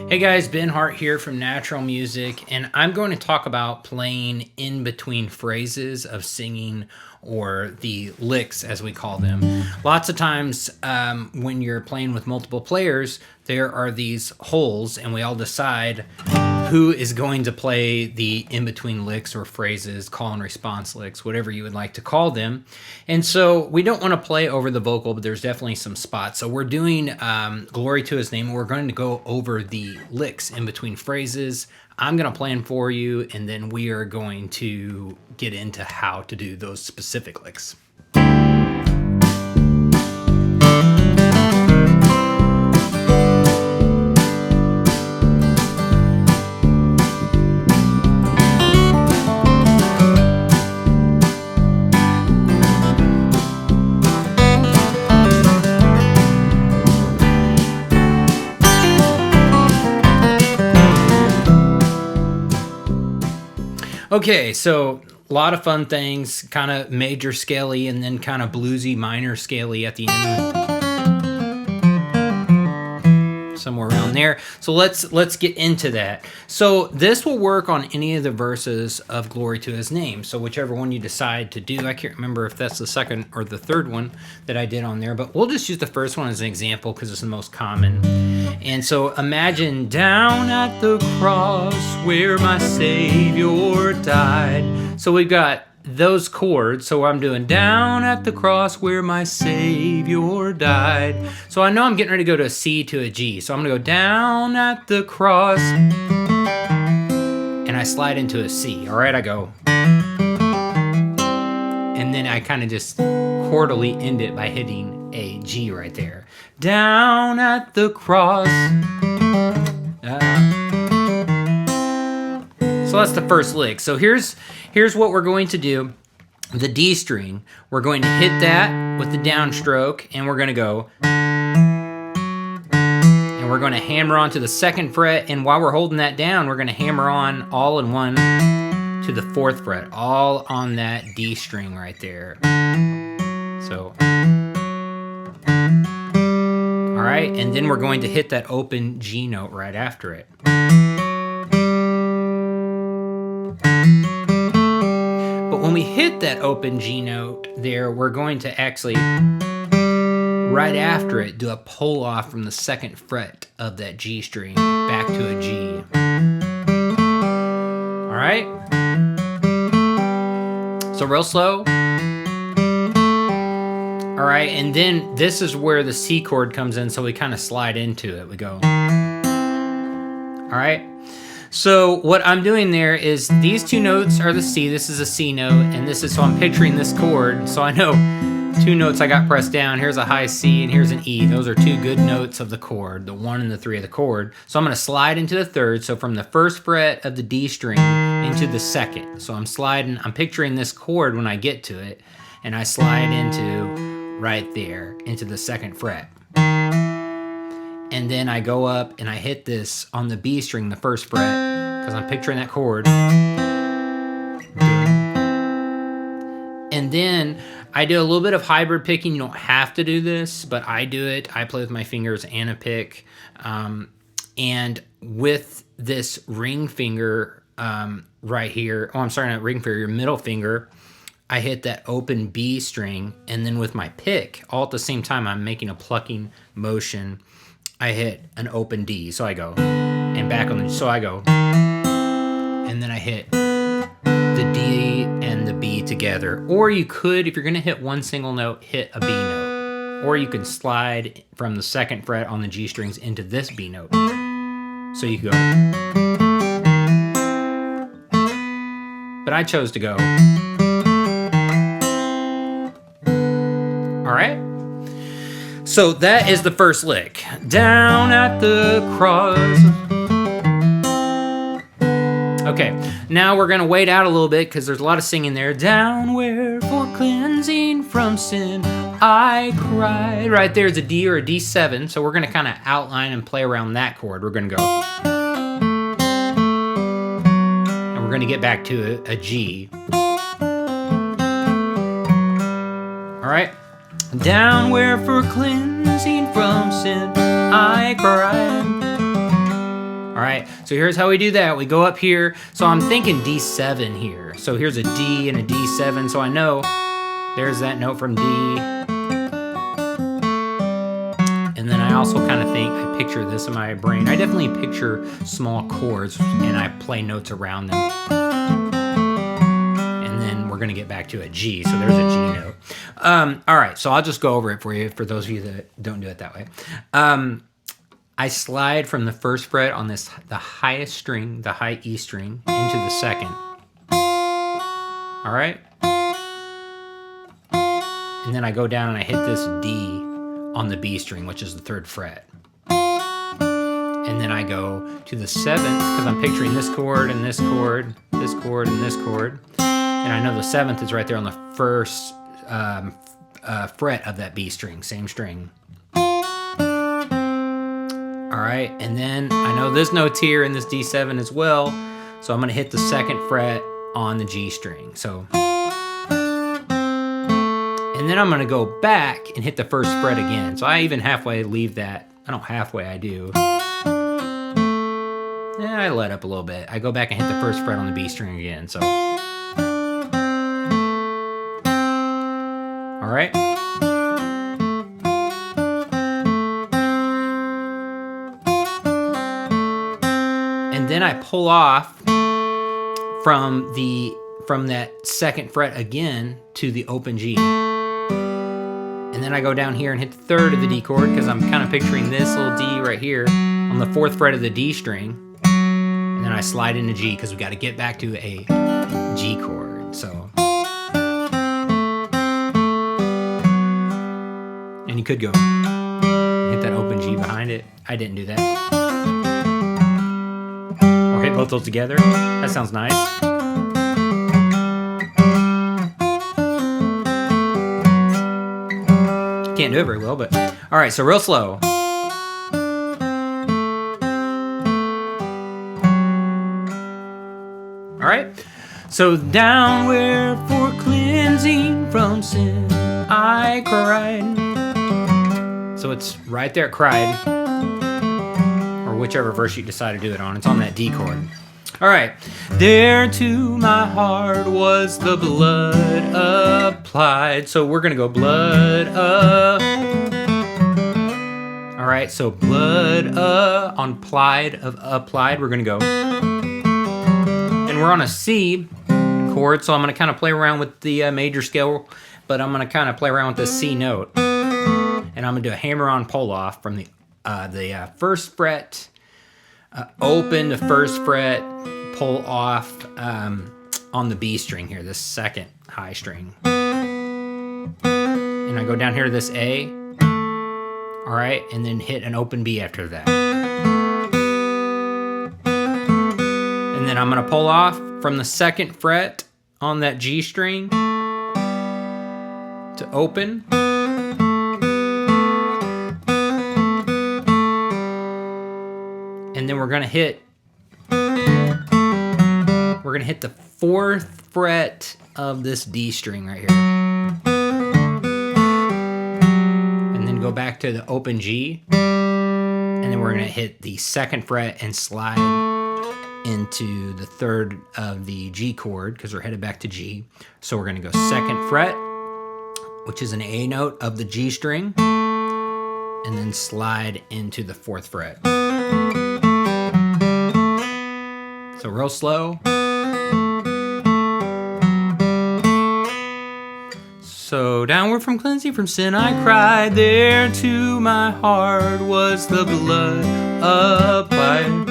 Hey guys, Ben Hart here from Natural Music, and I'm going to talk about playing in between phrases of singing, or the licks as we call them. Lots of times when you're playing with multiple players, there are these holes, and we all decide who is going to play the in-between licks or phrases, call and response licks, whatever you would like to call them. And so we don't want to play over the vocal, but there's definitely some spots. So we're doing Glory to His Name, and we're going to go over the licks in between phrases. I'm going to play them for you, and then we are going to get into how to do those specific licks. Okay, so a lot of fun things, kind of major scaly and then kind of bluesy minor scaly at the end. Somewhere around there. So let's get into that. So this will work on any of the verses of Glory to His Name. So whichever one you decide to do. I can't remember if that's the second or the third one that I did on there, but we'll just use the first one as an example because it's the most common. And so imagine down at the cross where my Savior died. So we've got those chords. So I'm doing down at the cross where my Savior died. So I know I'm getting ready to go to a C to a G. So I'm going to go down at the cross and I slide into a C. All right, I go. And then I kind of just chordally end it by hitting a G right there. Down at the cross. So that's the first lick. So here's what we're going to do. The D string, we're going to hit that with the downstroke, and we're going to go. And we're going to hammer onto the second fret, and while we're holding that down, we're going to hammer on all in one to the fourth fret, all on that D string right there. So. All right, and then we're going to hit that open G note right after it. But when we hit that open G note there, we're going to actually, right after it, do a pull off from the second fret of that G string back to a G. All right? So real slow. All right, and then this is where the C chord comes in, so we kind of slide into it. We go. All right, so what I'm doing there is these two notes are the C. This is a C note, and this is, so I'm picturing this chord. So I know two notes I got pressed down. Here's a high C, and here's an E. Those are two good notes of the chord, the 1 and the 3 of the chord. So I'm going to slide into the third, so from the first fret of the D string into the second. So I'm picturing this chord when I get to it, and I slide into right there into the second fret. And then I go up and I hit this on the B string, the first fret, because I'm picturing that chord. And then I do a little bit of hybrid picking. You don't have to do this, but I do it. I play with my fingers and a pick. And with this ring finger right here, oh, I'm sorry, not ring finger, your middle finger, I hit that open B string, and then with my pick, all at the same time, I'm making a plucking motion. I hit an open D, so I go, and back on the, so I go, and then I hit the D and the B together. Or you could, if you're gonna hit one single note, hit a B note. Or you can slide from the second fret on the G strings into this B note. So you go. But I chose to go. All right, so that is the first lick. Down at the cross. Okay, now we're gonna wait out a little bit because there's a lot of singing there. Down where for cleansing from sin I cried. Right there's a D or a D7, so we're gonna kind of outline and play around that chord. We're gonna go. And we're gonna get back to a G. All right. Down where for cleansing from sin I cried. All right, so here's how we do that. We go up here. So I'm thinking D7 here. So here's a D and a D7. So I know there's that note from D. And then I also kind of think, I picture this in my brain. I definitely picture small chords and I play notes around them. And then we're gonna get back to a G. So there's a G note. All right, so I'll just go over it for you, for those of you that don't do it that way. I slide from the first fret on this, the highest string, the high E string, into the second. All right? And then I go down and I hit this D on the B string, which is the 3rd fret. And then I go to the 7th, because I'm picturing this chord and this chord, this chord and this chord. And I know the 7th is right there on the 1st fret of that B string, same string. All right, and then I know this note's here in this D7 as well, so I'm gonna hit the 2nd fret on the G string. So, and then I'm gonna go back and hit the 1st fret again. So I even halfway leave that. I don't halfway, I do. Yeah, I let up a little bit. I go back and hit the 1st fret on the B string again, so. All right. Then I pull off from that 2nd fret again to the open G. And then I go down here and hit the 3rd of the D chord, because I'm kind of picturing this little D right here on the 4th fret of the D string. And then I slide into G, because we got to get back to a G chord. So, and you could go hit that open G behind it. I didn't do that. Hit both those together. That sounds nice. Can't do it very well, but all right, so real slow. All right, so down where for cleansing from sin I cried. So it's right there, cried. Whichever verse you decide to do it on. It's on that D chord. All right. There to my heart was the blood applied. So we're going to go blood All right. So blood on applied we're going to go. And we're on a C chord. So I'm going to kind of play around with the major scale, but I'm going to kind of play around with the C note. And I'm going to do a hammer-on pull-off from the 1st fret, open the 1st fret, pull off on the B string here, this 2nd high string. And I go down here to this A, all right, and then hit an open B after that. And then I'm gonna pull off from the 2nd fret on that G string to open. And then we're gonna hit the 4th fret of this D string right here. And then go back to the open G. And then we're gonna hit the 2nd fret and slide into the 3rd of the G chord, because we're headed back to G. So we're gonna go 2nd fret, which is an A note of the G string, and then slide into the 4th fret. So real slow. So downward from cleansing from sin I cried, there to my heart was the blood applied.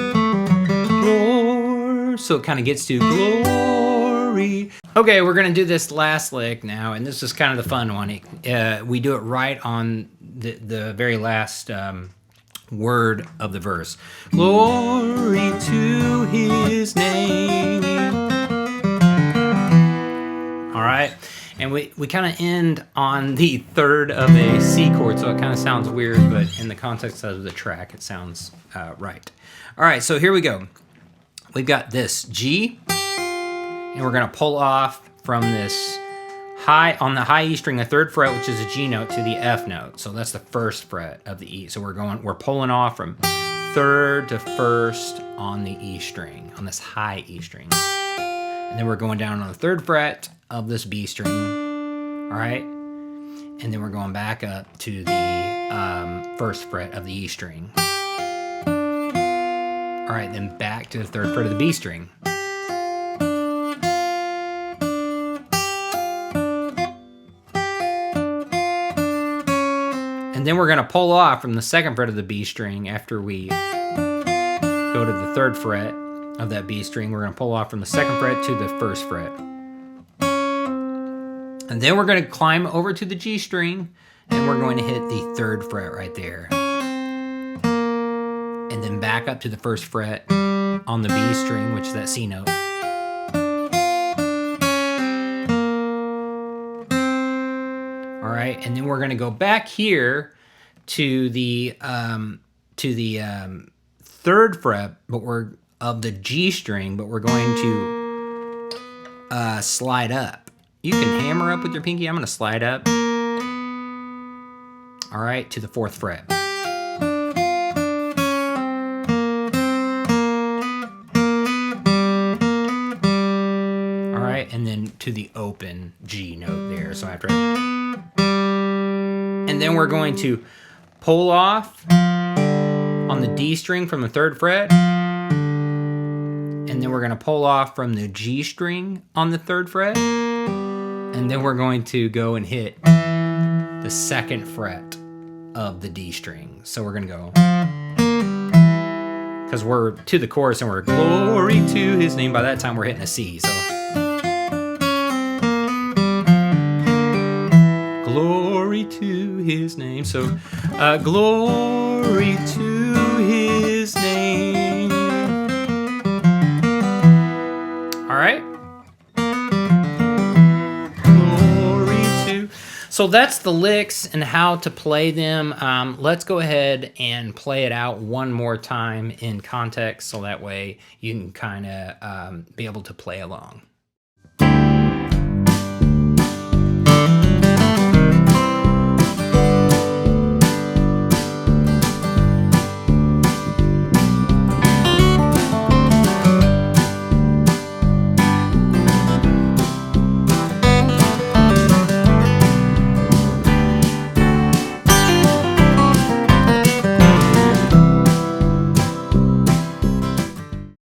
Glory. So it kind of gets to glory. Okay, we're gonna do this last lick now, and this is kind of the fun one. We do it right on the very last word of the verse. Glory to his name. All right, and we kind of end on the 3rd of a C chord, so it kind of sounds weird, but in the context of the track, it sounds right. All right, so here we go. We've got this G, and we're gonna pull off from this on the high E string, the 3rd fret, which is a G note, to the F note. So that's the 1st fret of the E. So we're pulling off from 3rd to 1st on the E string, on this high E string. And then we're going down on the 3rd fret of this B string, all right? And then we're going back up to the 1st fret of the E string. All right, then back to the 3rd fret of the B string. And then we're going to pull off from the 2nd fret of the B string after we go to the 3rd fret of that B string. We're going to pull off from the 2nd fret to the 1st fret. And then we're going to climb over to the G string, and we're going to hit the 3rd fret right there. And then back up to the 1st fret on the B string, which is that C note. All right, and then we're going to go back here to the 3rd fret, but we're of the G string, but we're going to slide up. You can hammer up with your pinky. I'm going to slide up. All right, to the 4th fret. All right, and then to the open G note there. So after, and then we're going to pull off on the D string from the 3rd fret. And then we're going to pull off from the G string on the 3rd fret. And then we're going to go and hit the 2nd fret of the D string. So we're going to go, because we're to the chorus and we're glory to his name. By that time we're hitting a C. So glory to his name. So glory to his name. All right. So that's the licks and how to play them. Let's go ahead and play it out one more time in context so that way you can kind of be able to play along.